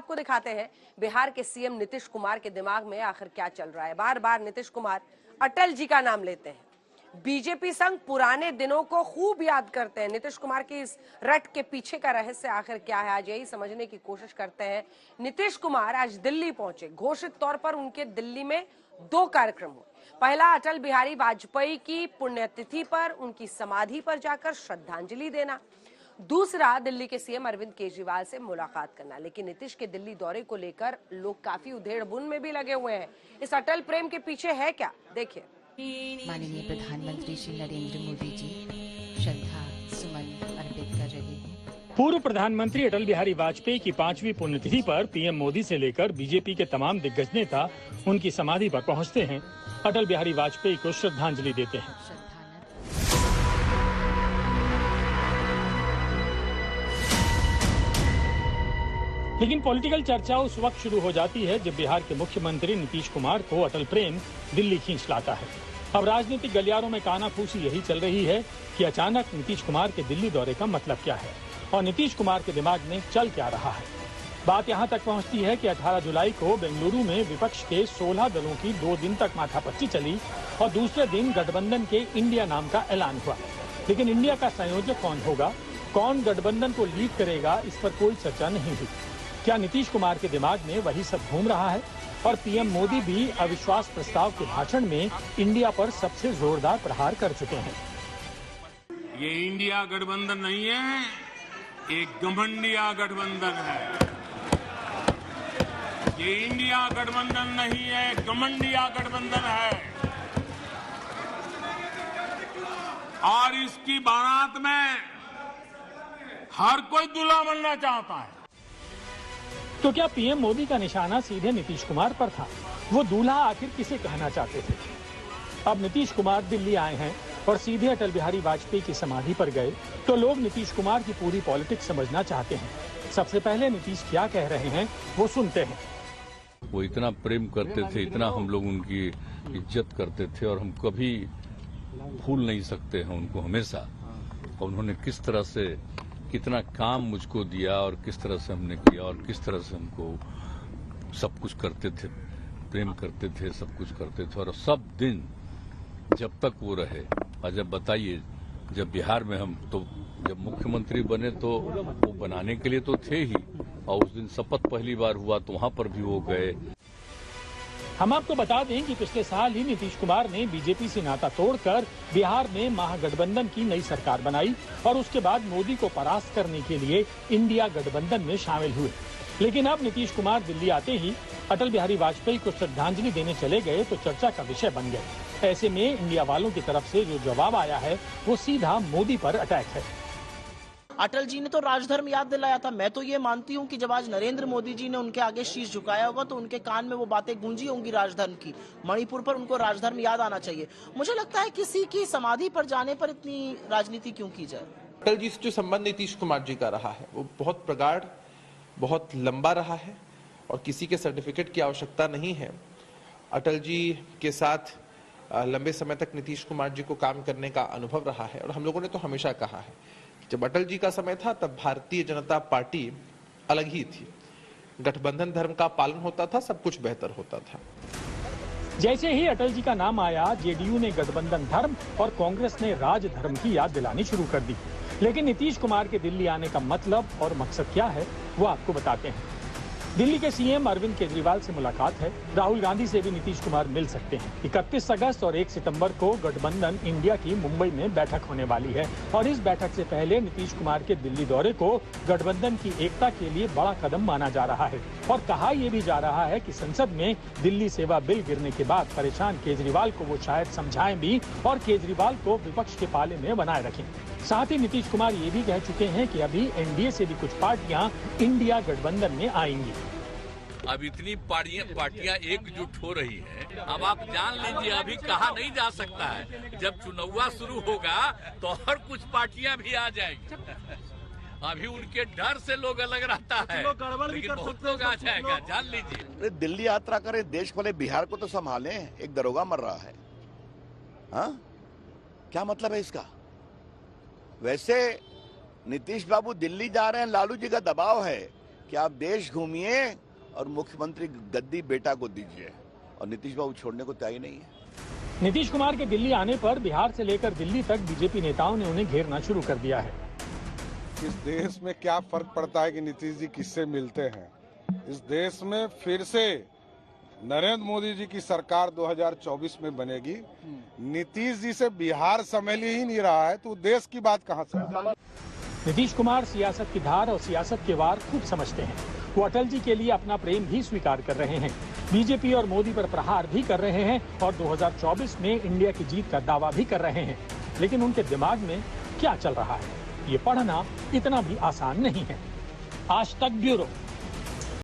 आपको दिखाते हैं बिहार के सीएम नीतीश कुमार के दिमाग में आखिर क्या चल रहा है। बार बार नीतीश कुमार अटल जी का नाम लेते हैं, बीजेपी संग पुराने दिनों को खूब याद करते हैं। नीतीश कुमार की इस रट के पीछे का रहस्य आखिर क्या है, आज यही समझने की कोशिश करते हैं। नीतीश कुमार आज दिल्ली पहुंचे। घोषित तौर पर उनके दिल्ली में 2 कार्यक्रम हुए। पहला, अटल बिहारी वाजपेयी की पुण्यतिथि पर उनकी समाधि पर जाकर श्रद्धांजलि देना। दूसरा, दिल्ली के सीएम अरविंद केजरीवाल से मुलाकात करना। लेकिन नीतीश के दिल्ली दौरे को लेकर लोग काफी उधेड़-बुन में भी लगे हुए हैं। इस अटल प्रेम के पीछे है क्या, देखिए। माननीय प्रधानमंत्री श्री नरेंद्र मोदी जी श्रद्धा सुमन अर्पित कर रहे हैं। पूर्व प्रधानमंत्री अटल बिहारी वाजपेयी की 5वीं पुण्यतिथि पर पीएम मोदी से लेकर बीजेपी के तमाम दिग्गज नेता उनकी समाधि पर पहुंचते हैं, अटल बिहारी वाजपेयी को श्रद्धांजलि देते हैं। लेकिन पॉलिटिकल चर्चा उस वक्त शुरू हो जाती है जब बिहार के मुख्यमंत्री नीतीश कुमार को अटल प्रेम दिल्ली खींच लाता है। अब राजनीतिक गलियारों में कानाफूसी यही चल रही है कि अचानक नीतीश कुमार के दिल्ली दौरे का मतलब क्या है और नीतीश कुमार के दिमाग में चल क्या रहा है। बात यहां तक पहुंचती है कि 18 जुलाई को बेंगलुरु में विपक्ष के 16 दलों की 2 दिन तक माथापच्ची चली और दूसरे दिन गठबंधन के इंडिया नाम का ऐलान हुआ। लेकिन इंडिया का संयोजक कौन होगा, कौन गठबंधन को लीड करेगा, इस पर कोई चर्चा नहीं हुई। क्या नीतीश कुमार के दिमाग में वही सब घूम रहा है और पीएम मोदी भी अविश्वास प्रस्ताव के भाषण में इंडिया पर सबसे जोरदार प्रहार कर चुके हैं। ये इंडिया गठबंधन नहीं है, एक घमंडिया गठबंधन है। ये इंडिया गठबंधन नहीं है, घमंडिया गठबंधन है। और इसकी बारात में हर कोई दूल्हा बनना चाहता है। तो क्या पीएम मोदी का निशाना सीधे नीतीश कुमार पर था? वो दूल्हा आखिर किसे कहना चाहते थे? अब नीतीश कुमार दिल्ली आए हैं और सीधे अटल बिहारी वाजपेयी की समाधि पर गए तो लोग नीतीश कुमार की पूरी पॉलिटिक्स समझना चाहते हैं। सबसे पहले नीतीश क्या कह रहे हैं वो सुनते हैं। वो इतना प्रेम करते थे, इतना हम लोग उनकी इज्जत करते थे और हम कभी भूल नहीं सकते हैं उनको हमेशा। और उन्होंने किस तरह से कितना काम मुझको दिया और किस तरह से हमने किया और किस तरह से हमको सब कुछ करते थे, प्रेम करते थे, सब कुछ करते थे। और सब दिन जब तक वो रहे, और जब बताइए जब बिहार में हम तो जब मुख्यमंत्री बने तो वो बनाने के लिए तो थे ही, और उस दिन शपथ पहली बार हुआ तो वहां पर भी वो गए। हम आपको बता दें कि पिछले साल ही नीतीश कुमार ने बीजेपी से नाता तोड़कर बिहार में महागठबंधन की नई सरकार बनाई और उसके बाद मोदी को परास्त करने के लिए इंडिया गठबंधन में शामिल हुए। लेकिन अब नीतीश कुमार दिल्ली आते ही अटल बिहारी वाजपेयी को श्रद्धांजलि देने चले गए तो चर्चा का विषय बन गए। ऐसे में इंडिया वालों की तरफ से जो जवाब आया है वो सीधा मोदी पर अटैक है। अटल जी ने तो राजधर्म याद दिलाया था। मैं तो ये मानती हूँ कि जब आज नरेंद्र मोदी जी ने उनके आगे शीश झुकाया होगा तो उनके कान में वो बातें गूंजी होंगी राजधर्म की। मणिपुर पर उनको राजधर्म याद आना चाहिए। मुझे लगता है किसी की समाधि पर जाने पर इतनी राजनीति क्यों की जाए। अटल जी से जो संबंध नीतीश कुमार जी का रहा है वो बहुत प्रगाढ़, बहुत लंबा रहा है और किसी के सर्टिफिकेट की आवश्यकता नहीं है। अटल जी के साथ लंबे समय तक नीतीश कुमार जी को काम करने का अनुभव रहा है और हम लोगों ने तो हमेशा कहा है जब अटल जी का समय था तब भारतीय जनता पार्टी अलग ही थी। गठबंधन धर्म का पालन होता था, सब कुछ बेहतर होता था। जैसे ही अटल जी का नाम आया, जेडीयू ने गठबंधन धर्म और कांग्रेस ने राज धर्म की याद दिलानी शुरू कर दी। लेकिन नीतीश कुमार के दिल्ली आने का मतलब और मकसद क्या है वो आपको बताते हैं। दिल्ली के सीएम अरविंद केजरीवाल से मुलाकात है। राहुल गांधी से भी नीतीश कुमार मिल सकते हैं। 31 अगस्त और 1 सितंबर को गठबंधन इंडिया की मुंबई में बैठक होने वाली है और इस बैठक से पहले नीतीश कुमार के दिल्ली दौरे को गठबंधन की एकता के लिए बड़ा कदम माना जा रहा है। और कहा यह भी जा रहा है कि संसद में दिल्ली सेवा बिल गिरने के बाद परेशान केजरीवाल को वो शायद समझाएं भी और केजरीवाल को विपक्ष के पाले में बनाए रखें। साथ ही नीतीश कुमार ये भी कह चुके हैं कि अभी एनडीए से भी कुछ पार्टियां इंडिया गठबंधन में आएंगी। अब इतनी पार्टियां एकजुट हो रही है, अब आप जान लीजिए अभी कहा नहीं जा सकता है। जब चुनाव शुरू होगा तो और कुछ पार्टियां भी आ जाएंगी। अभी उनके डर से लोग अलग रहता है, लेकिन बहुत लोग आ जाएगा, जान लीजिए। दिल्ली यात्रा करें, देश खोले, बिहार को तो संभालें। एक दरोगा मर रहा है। हाँ, क्या मतलब है इसका? वैसे नीतीश बाबू दिल्ली जा रहे हैं, लालू जी का दबाव है कि आप देश घूमिए और मुख्यमंत्री गद्दी बेटा को दीजिए, और नीतीश बाबू छोड़ने को तैयार नहीं है। नीतीश कुमार के दिल्ली आने पर बिहार से लेकर दिल्ली तक बीजेपी नेताओं ने उन्हें घेरना शुरू कर दिया है। इस देश में क्या फर्क पड़ता है कि नीतीश जी किससे मिलते हैं। इस देश में फिर से नरेंद्र मोदी जी की सरकार 2024 में बनेगी। नीतीश जी से बिहार संभल ही नहीं रहा है तो देश की बात कहां से। नीतीश कुमार सियासत की धार और सियासत के वार खूब समझते हैं। वो अटल जी के लिए अपना प्रेम भी स्वीकार कर रहे हैं, बीजेपी और मोदी पर प्रहार भी कर रहे हैं और 2024 में इंडिया की जीत का दावा भी कर रहे हैं। लेकिन उनके दिमाग में क्या चल रहा है, ये पढ़ना इतना भी आसान नहीं है। आज तक ब्यूरो।